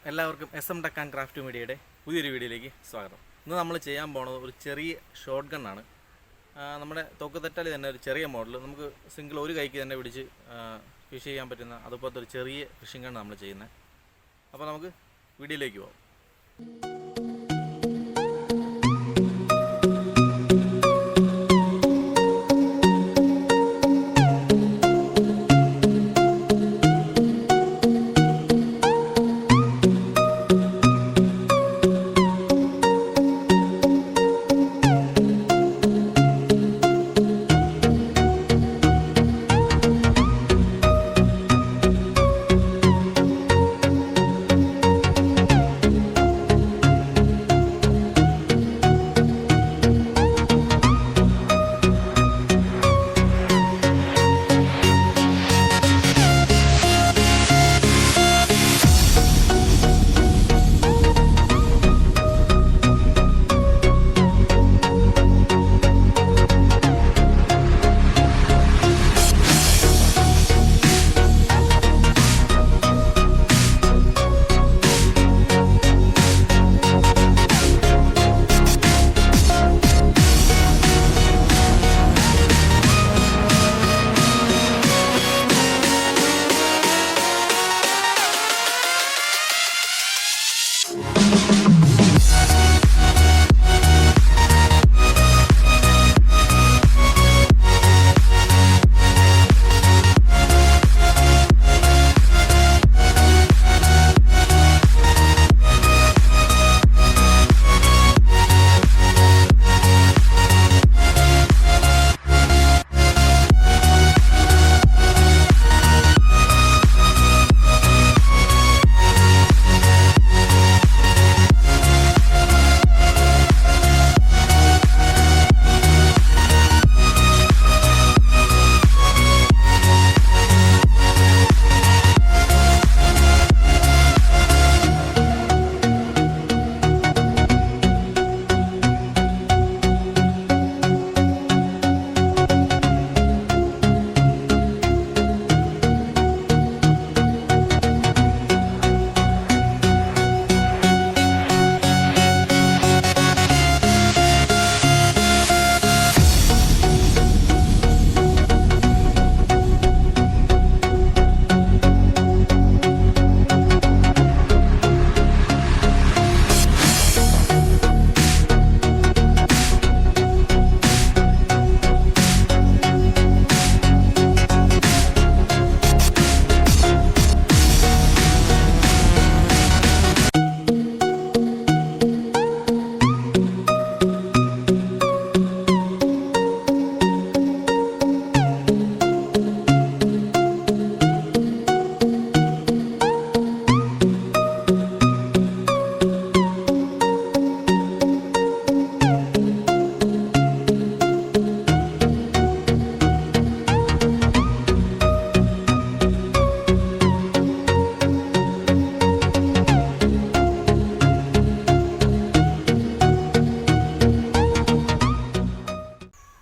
എല്ലാവർക്കും tech and craft മീഡിയയുടെ പുതിയൊരു വീഡിയോയിലേക്ക് സ്വാഗതം. ഇന്ന് നമ്മൾ ചെയ്യാൻ പോകുന്നത് ഒരു ചെറിയ ഷോട്ട് ഗണ്ണാണ്. നമ്മുടെ തൊക്കുതെറ്റാലി തന്നെ ഒരു ചെറിയ മോഡൽ, നമുക്ക് സിംഗിൾ ഒരു കൈക്ക് തന്നെ പിടിച്ച് ഫിഷ് ചെയ്യാൻ പറ്റുന്ന അതുപോലത്തെ ഒരു ചെറിയ ഫിഷിംഗ് ഗണ്ണാണ് നമ്മൾ ചെയ്യുന്നത്. അപ്പോൾ നമുക്ക് വീഡിയോയിലേക്ക് പോകാം.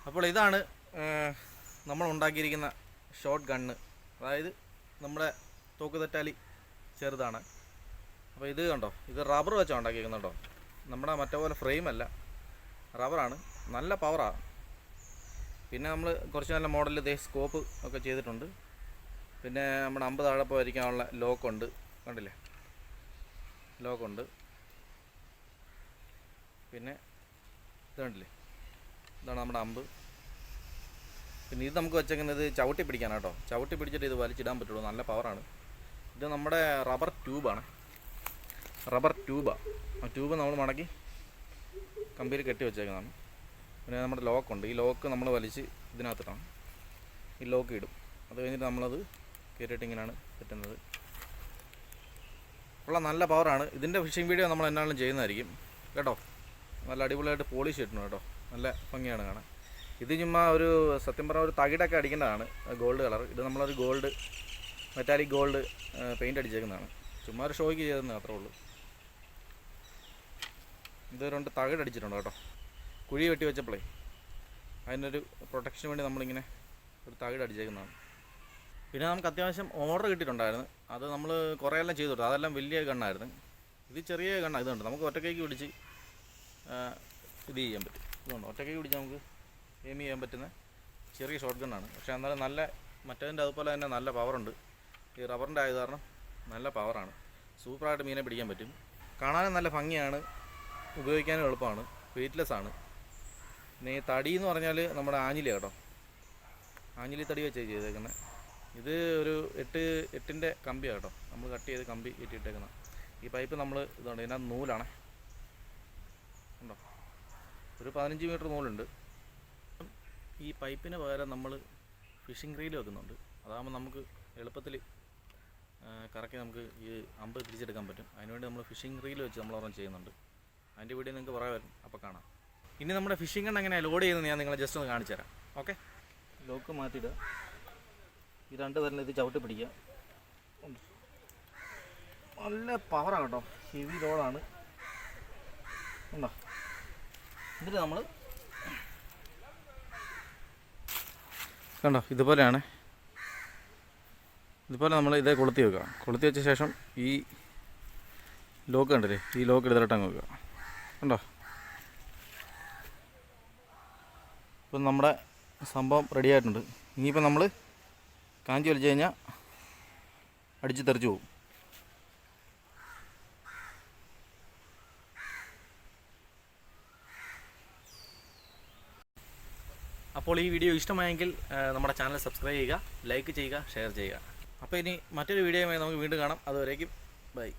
അപ്പോൾ ഇതാണ് നമ്മൾ ഉണ്ടാക്കിയിരിക്കുന്ന ഷോട്ട് ഗണ്ണ്. അതായത് നമ്മുടെ തോക്കുതെറ്റാലി ചെറുതാണ്. അപ്പോൾ ഇത് കണ്ടോ, ഇത് റബ്ബർ വെച്ചാണ് ഉണ്ടാക്കിയിരിക്കുന്നത് കേട്ടോ. നമ്മുടെ മറ്റേ പോലെ ഫ്രെയിമല്ല, റബ്ബറാണ്. നല്ല പവറാണ്. പിന്നെ നമ്മൾ കുറച്ച് നല്ല മോഡലിൽ ഇതേ സ്കോപ്പ് ഒക്കെ ചെയ്തിട്ടുണ്ട്. പിന്നെ നമ്മുടെ 50 താഴെ പോയിരിക്കാനുള്ള ലോക്കുണ്ട്, കണ്ടില്ലേ, ലോക്കുണ്ട്. പിന്നെ ഇത് കണ്ടില്ലേ, ഇതാണ് നമ്മുടെ അമ്പ്. പിന്നെ ഇത് നമുക്ക് വെച്ചേക്കുന്നത് ചവിട്ടി പിടിക്കാനാണ് കേട്ടോ. ചവിട്ടി പിടിച്ചിട്ട് ഇത് വലിച്ചിടാൻ പറ്റുള്ളൂ, നല്ല പവറാണ്. ഇത് നമ്മുടെ റബ്ബർ ട്യൂബാണ്, റബ്ബർ ട്യൂബാണ്. ആ ട്യൂബ് നമ്മൾ മടക്കി കമ്പിയിൽ കെട്ടി വെച്ചേക്കുന്നതാണ്. പിന്നെ നമ്മുടെ ലോക്കുണ്ട്. ഈ ലോക്ക് നമ്മൾ വലിച്ച് ഇതിനകത്തിട്ടാണ് ഈ ലോക്ക് ഇടും. അത് കഴിഞ്ഞിട്ട് നമ്മളത് കയറ്റിയിട്ട് ഇങ്ങനെയാണ് കെട്ടുന്നത്. ഉള്ള നല്ല പവറാണ്. ഇതിൻ്റെ ഫിഷിംഗ് വീഡിയോ നമ്മൾ എന്നാലും ചെയ്യുന്നതായിരിക്കും കേട്ടോ. നല്ല അടിപൊളിയായിട്ട് പോളിഷ് ഇട്ടണം കേട്ടോ, നല്ല ഭംഗിയാണ് കാണാൻ. ഇത് ചുമ്മാ ഒരു സത്യം പറഞ്ഞാൽ ഒരു തകിടൊക്കെ അടിക്കേണ്ടതാണ്, ഗോൾഡ് കളർ. ഇത് നമ്മളൊരു ഗോൾഡ്, മെറ്റാലിക് ഗോൾഡ് പെയിൻ്റ് അടിച്ചേക്കുന്നതാണ്. ചുമ്മാ ഒരു ഷോയ്ക്ക് ചെയ്തെന്ന് മാത്രമേ ഉള്ളൂ. ഇത് 2 തകിടടിച്ചിട്ടുണ്ട് കേട്ടോ. കുഴി വെട്ടി വെച്ചപ്പോഴേ അതിനൊരു പ്രൊട്ടക്ഷന് വേണ്ടി നമ്മളിങ്ങനെ ഒരു തകിടടിച്ചേക്കുന്നതാണ്. പിന്നെ നമുക്ക് അത്യാവശ്യം ഓർഡർ കിട്ടിയിട്ടുണ്ടായിരുന്നു. അത് നമ്മൾ കുറേ എല്ലാം ചെയ്തു കൊടുത്തു. അതെല്ലാം വലിയ ഗണ്ണായിരുന്നു. ഇത് ചെറിയ ഗണ്ണ, ഇതുണ്ട് നമുക്ക് ഒറ്റക്കൈക്ക് പിടിച്ച് ഇത് ചെയ്യാൻ പറ്റും. ഇതുണ്ട് ഒറ്റക്കൈക്ക് പിടിച്ച് നമുക്ക് എയിം ചെയ്യാൻ പറ്റുന്ന ചെറിയ ഷോട്ട് ഗണ്ണാണ്. പക്ഷേ എന്നാലും നല്ല മറ്റേതിൻ്റെ അതുപോലെ തന്നെ നല്ല പവറുണ്ട്. ഈ റബ്ബറിൻ്റെ ആയത് കാരണം നല്ല പവറാണ്. സൂപ്പറായിട്ട് മീനെ പിടിക്കാൻ പറ്റും. കാണാനും നല്ല ഭംഗിയാണ്, ഉപയോഗിക്കാനും എളുപ്പമാണ്, വെയ്റ്റ്ലെസ് ആണ്. പിന്നെ ഈ തടി എന്ന് പറഞ്ഞാൽ നമ്മുടെ ആഞ്ഞിലി കേട്ടോ, ആഞ്ഞിലി തടി വെച്ചാണ് ചെയ്തേക്കുന്നത്. ഇത് ഒരു 8 കമ്പിയാണ് കേട്ടോ, നമ്മൾ കട്ട് ചെയ്ത് കമ്പി കെട്ടിയിട്ടേക്കുന്നത്. ഈ പൈപ്പ് നമ്മൾ ഇതുണ്ട്, ഇതിനകത്ത് നൂലാണ് ഉണ്ടോ, ഒരു 15 മീറ്റർ നൂലുണ്ട്. ഈ പൈപ്പിന് പകരം നമ്മൾ ഫിഷിംഗ് റീൽ വെക്കുന്നുണ്ട്. അതാകുമ്പോൾ നമുക്ക് എളുപ്പത്തിൽ കറക്കി നമുക്ക് ഈ അമ്പ് തിരിച്ചെടുക്കാൻ പറ്റും. അതിനുവേണ്ടി നമ്മൾ ഫിഷിംഗ് റീൽ വെച്ച് നമ്മൾ ഒരെണ്ണം ചെയ്യുന്നുണ്ട്. അതിൻ്റെ വീഡിയോ നിങ്ങൾക്ക് പറയാൻ വരും, അപ്പോൾ കാണാം. ഇനി നമ്മുടെ ഫിഷിംഗ് ഗൺ എങ്ങനെയാണ് ലോഡ് ചെയ്യുന്നത് ഞാൻ നിങ്ങളെ ജസ്റ്റ് ഒന്ന് കാണിച്ചു തരാം. ഓക്കെ, ലോക്ക് മാറ്റിയിടുക. ഈ 2 പേരിൽ ഇത് ചവിട്ടി പിടിക്കുക. നല്ല പവറാണ് കേട്ടോ, ഹെവി ലോഡാണ് ഉണ്ടോ. എന്നിട്ട് നമ്മൾ കണ്ടോ ഇതുപോലെയാണ്, ഇതുപോലെ നമ്മൾ ഇതേ കൊളുത്തി വെക്കുക. കൊളുത്തി വെച്ച ശേഷം ഈ ലോക്ക് കണ്ടില്ലേ, ഈ ലോക്ക് എടുത്തിട്ട് അങ്ങ് വെക്കുക. കണ്ടോ, ഇപ്പം നമ്മുടെ സംഭവം റെഡി ആയിട്ടുണ്ട്. ഇനിയിപ്പോൾ നമ്മൾ കാഞ്ചി വലിച്ചു കഴിഞ്ഞാൽ അടിച്ച് തെറിച്ച് പോകും. അപ്പോൾ ഈ വീഡിയോ ഇഷ്ടമായെങ്കിൽ നമ്മുടെ ചാനൽ സബ്സ്ക്രൈബ് ചെയ്യുക, ലൈക്ക് ചെയ്യുക, ഷെയർ ചെയ്യുക. അപ്പോൾ ഇനി മറ്റൊരു വീഡിയോയുമായി നമുക്ക് വീണ്ടും കാണാം. അതുവരേക്കും ബൈ.